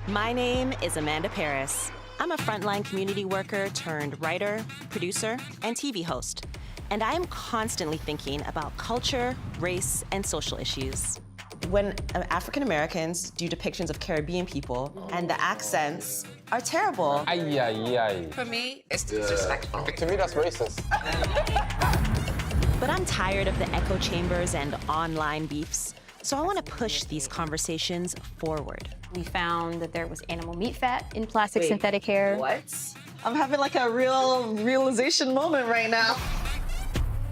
My name is Amanda Parris. I'm a frontline community worker turned writer, producer, and TV host. And I am constantly thinking about culture, race, and social issues. When African Americans do depictions of Caribbean people and the accents are terrible. Ay, ay, ay. For me, it's disrespectful. To me, that's racist. But I'm tired of the echo chambers and online beefs, so I want to push these conversations forward. We found that there was animal meat fat in plastic synthetic hair. What? I'm having like a real realization moment right now.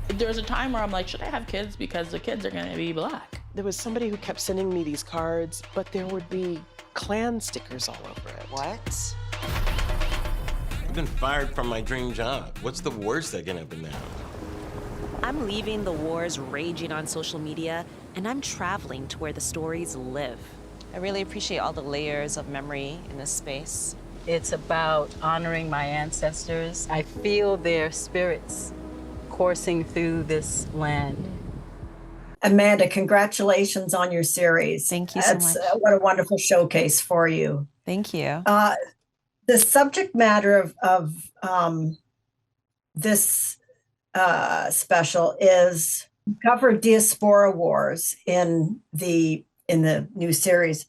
There was a time where I'm like, should I have kids because the kids are gonna be black? There was somebody who kept sending me these cards, but there would be Klan stickers all over it. What? I've been fired from my dream job. What's the worst that can happen now? I'm leaving the wars raging on social media, and I'm traveling to where the stories live. I really appreciate all the layers of memory in this space. It's about honoring my ancestors. I feel their spirits coursing through this land. Amanda, congratulations on your series. Thank you so much. What a wonderful showcase for you. Thank you. The subject matter of this special is covered Diaspora wars in the new series.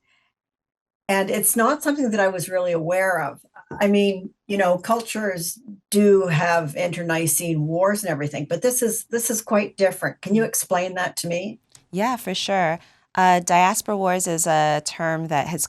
And it's not something that I was really aware of. I mean, you know, cultures do have internecine wars and everything, but this is quite different. Can you explain that to me? Yeah, for sure. Diaspora wars is a term that has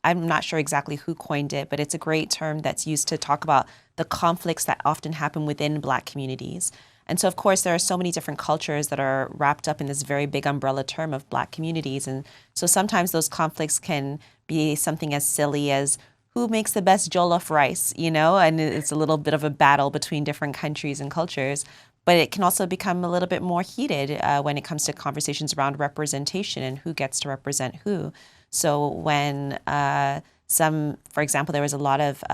I'm not sure exactly who coined it, but it's a great term that's used to talk about the conflicts that often happen within Black communities. And so, of course, there are so many different cultures that are wrapped up in this very big umbrella term of Black communities. And so sometimes those conflicts can be something as silly as who makes the best jollof rice, you know, and it's a little bit of a battle between different countries and cultures. But it can also become a little bit more heated when it comes to conversations around representation and who gets to represent who. So when for example, there was a lot of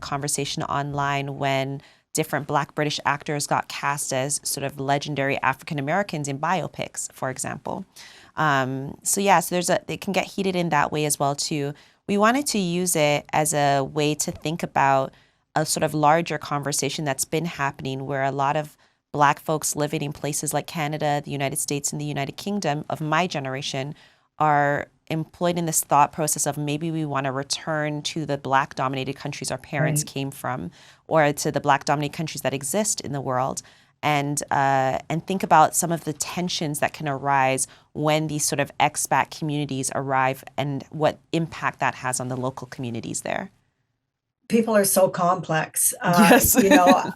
conversation online when different Black British actors got cast as sort of legendary African Americans in biopics, for example. So it can get heated in that way as well too. We wanted to use it as a way to think about a sort of larger conversation that's been happening where a lot of Black folks living in places like Canada, the United States, and the United Kingdom of my generation are employed in this thought process of maybe we want to return to the Black-dominated countries our parents came from, or to the Black-dominated countries that exist in the world, and think about some of the tensions that can arise when these sort of expat communities arrive and what impact that has on the local communities there. People are so complex. Yes. You know,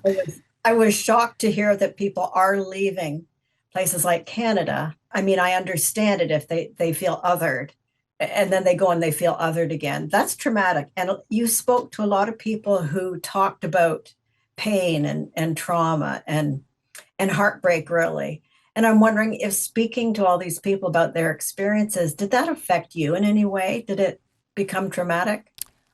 I was shocked to hear that people are leaving places like Canada. I mean, I understand it if they feel othered, and then they go and they feel othered again. That's traumatic. And you spoke to a lot of people who talked about pain and trauma and heartbreak, really. And I'm wondering if speaking to all these people about their experiences, did that affect you in any way? Did it become traumatic?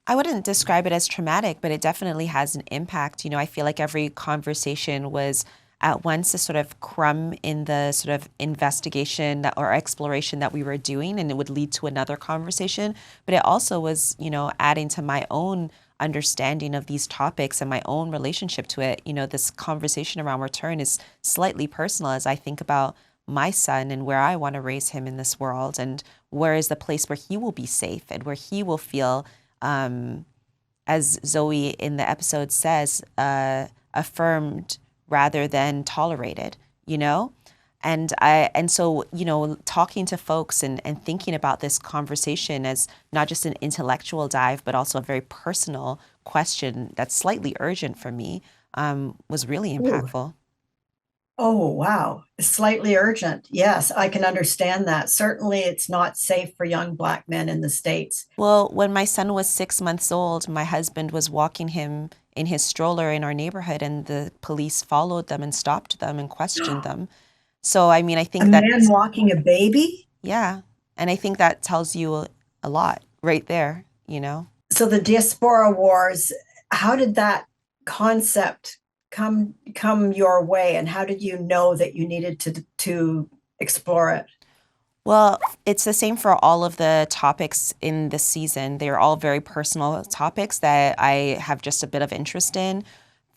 I wouldn't describe it as traumatic, but it definitely has an impact. You know, I feel like every conversation was at once a sort of crumb in the sort of investigation or exploration that we were doing, and it would lead to another conversation. But it also was, you know, adding to my own understanding of these topics and my own relationship to it. You know, this conversation around return is slightly personal as I think about my son and where I want to raise him in this world, and where is the place where he will be safe and where he will feel, as Zoe in the episode says, affirmed rather than tolerated, you know? And so, you know, talking to folks and thinking about this conversation as not just an intellectual dive, but also a very personal question that's slightly urgent for me, was really impactful. Ooh. Oh, wow. Slightly urgent. Yes, I can understand that. Certainly it's not safe for young Black men in the States. Well, when my son was 6 months old, my husband was walking him in his stroller in our neighborhood, and the police followed them and stopped them and questioned them. So, I mean, I think that— A man walking a baby? Yeah. And I think that tells you a lot right there, you know? So the Diaspora Wars, how did that concept come your way, and how did you know that you needed to explore it? Well, it's the same for all of the topics in this season. They're all very personal topics that I have just a bit of interest in.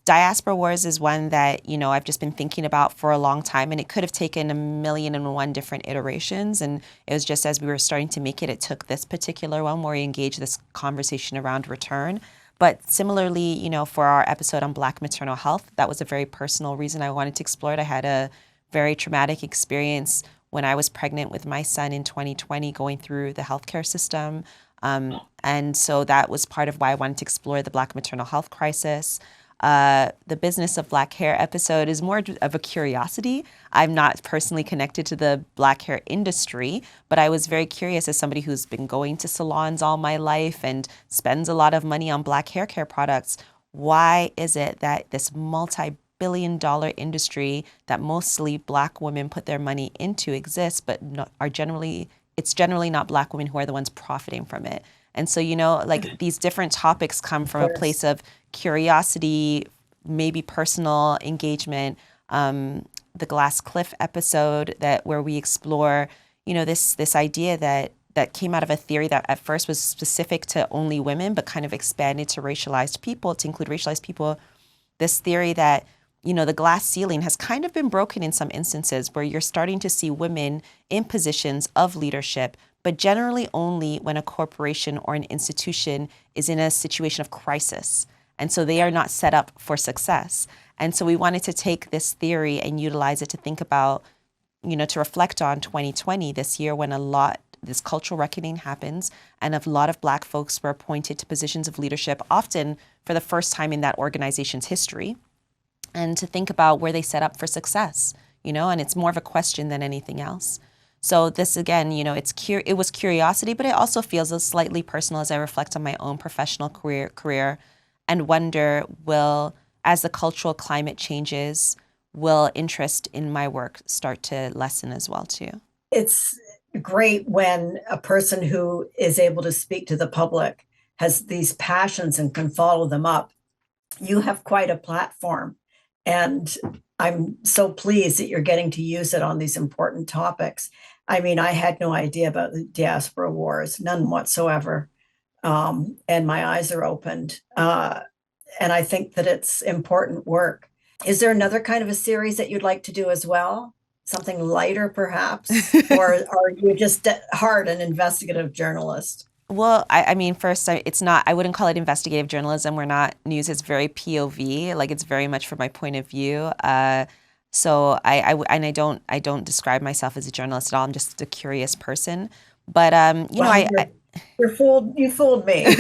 Diaspora Wars is one that, you know, I've just been thinking about for a long time, and it could have taken 1,000,001 different iterations. And it was just as we were starting to make it, it took this particular one where we engaged this conversation around return. But similarly, you know, for our episode on Black maternal health, that was a very personal reason I wanted to explore it. I had a very traumatic experience when I was pregnant with my son in 2020, going through the healthcare system. And so that was part of why I wanted to explore the Black maternal health crisis. The Business of Black Hair episode is more of a curiosity. I'm not personally connected to the Black hair industry, but I was very curious as somebody who's been going to salons all my life and spends a lot of money on Black hair care products. Why is it that this multi-billion-dollar industry that mostly Black women put their money into exists, but it's generally not Black women who are the ones profiting from it? And so, you know, like these different topics come from a place of curiosity, maybe personal engagement. The Glass Cliff episode where we explore, you know, this idea that came out of a theory that at first was specific to only women, but kind of expanded to racialized people, to include racialized people. This theory that, you know, the glass ceiling has kind of been broken in some instances where you're starting to see women in positions of leadership, but generally only when a corporation or an institution is in a situation of crisis. And so they are not set up for success. And so we wanted to take this theory and utilize it to think about, you know, to reflect on 2020, this year when this cultural reckoning happens and a lot of Black folks were appointed to positions of leadership, often for the first time in that organization's history, and to think about where they set up for success, you know, and it's more of a question than anything else. So this, again, you know, it was curiosity, but it also feels slightly personal as I reflect on my own professional career and wonder, as the cultural climate changes, will interest in my work start to lessen as well, too? It's great when a person who is able to speak to the public has these passions and can follow them up. You have quite a platform, and I'm so pleased that you're getting to use it on these important topics. I mean, I had no idea about the Diaspora Wars, none whatsoever. And my eyes are opened. And I think that it's important work. Is there another kind of a series that you'd like to do as well? Something lighter, perhaps? Or are you just hard an investigative journalist? Well, I mean, first, I wouldn't call it investigative journalism. We're not news. It's very POV. Like, it's very much from my point of view. So I don't describe myself as a journalist at all. I'm just a curious person. But you fooled me.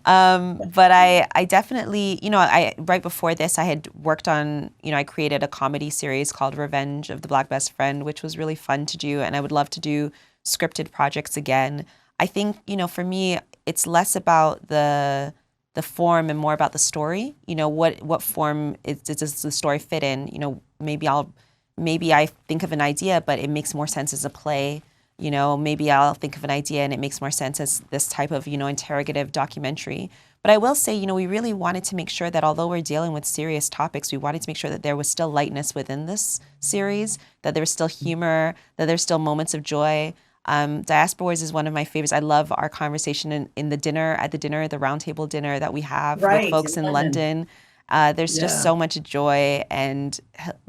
But I definitely, you know, right before this, I had worked on, you know, I created a comedy series called Revenge of the Black Best Friend, which was really fun to do, and I would love to do scripted projects again. I think, you know, for me, it's less about the form and more about the story. You know, what form does the story fit in? You know, maybe I think of an idea, but it makes more sense as a play. You know, maybe I'll think of an idea and it makes more sense as this type of, you know, interrogative documentary. But I will say, you know, we really wanted to make sure that although we're dealing with serious topics, we wanted to make sure that there was still lightness within this series, that there was still humor, that there's still moments of joy. Diaspora Wars is one of my favorites. I love our conversation at the roundtable dinner that we have with folks in London. There's just so much joy and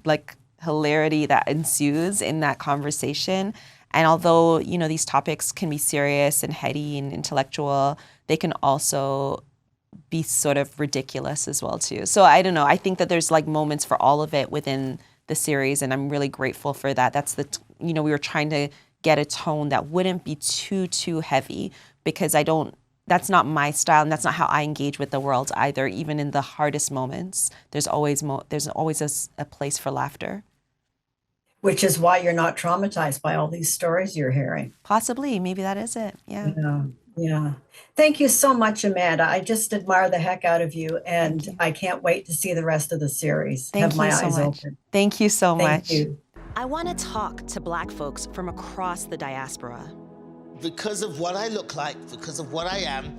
like hilarity that ensues in that conversation. And although, you know, these topics can be serious and heady and intellectual, they can also be sort of ridiculous as well, too. So I don't know. I think that there's like moments for all of it within the series, and I'm really grateful for that. That's we were trying to get a tone that wouldn't be too heavy, because that's not my style, and that's not how I engage with the world either. Even in the hardest moments, there's always a place for laughter. Which is why you're not traumatized by all these stories you're hearing. Possibly, maybe that is it. Yeah. Thank you so much, Amanda. I just admire the heck out of you, and I can't wait to see the rest of the series. Thank you so much. Thank you so much. Thank you. I want to talk to Black folks from across the diaspora. Because of what I look like, because of what I am,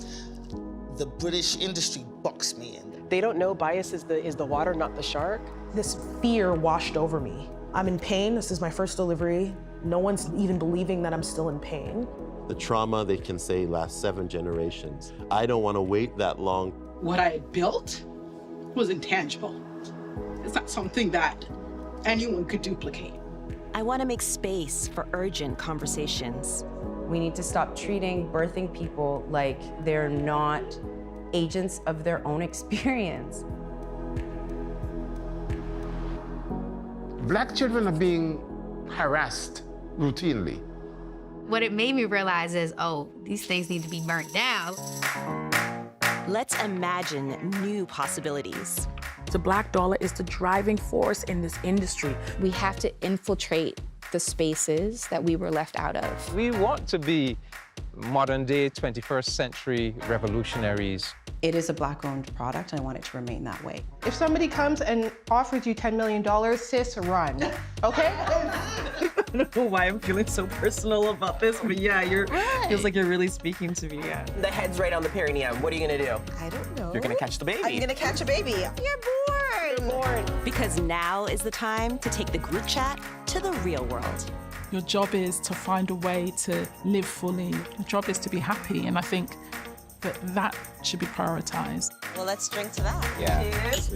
the British industry boxed me in. They don't know bias is the water, not the shark. This fear washed over me. I'm in pain. This is my first delivery. No one's even believing that I'm still in pain. The trauma, they can say, lasts 7 generations. I don't want to wait that long. What I had built was intangible. It's not something that anyone could duplicate. I want to make space for urgent conversations. We need to stop treating birthing people like they're not agents of their own experience. Black children are being harassed routinely. What it made me realize is, oh, these things need to be burnt down. Let's imagine new possibilities. The Black dollar is the driving force in this industry. We have to infiltrate the spaces that we were left out of. We want to be modern-day 21st century revolutionaries. It is a Black-owned product, and I want it to remain that way. If somebody comes and offers you $10 million, sis, run, okay? I don't know why I'm feeling so personal about this, but yeah, feels like you're really speaking to me, yeah. The head's right on the perineum. What are you gonna do? I don't know. You're gonna catch the baby. I'm gonna catch a baby. You're born! Because now is the time to take the group chat to the real world. Your job is to find a way to live fully. Your job is to be happy, and I think that should be prioritized. Well, let's drink to that. Yeah. Cheers.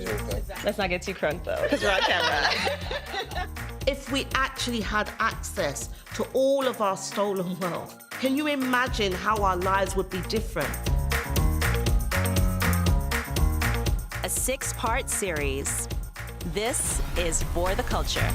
Let's not get too crunk though, because we're on camera. If we actually had access to all of our stolen wealth, can you imagine how our lives would be different? A 6-part series. This is For the Culture.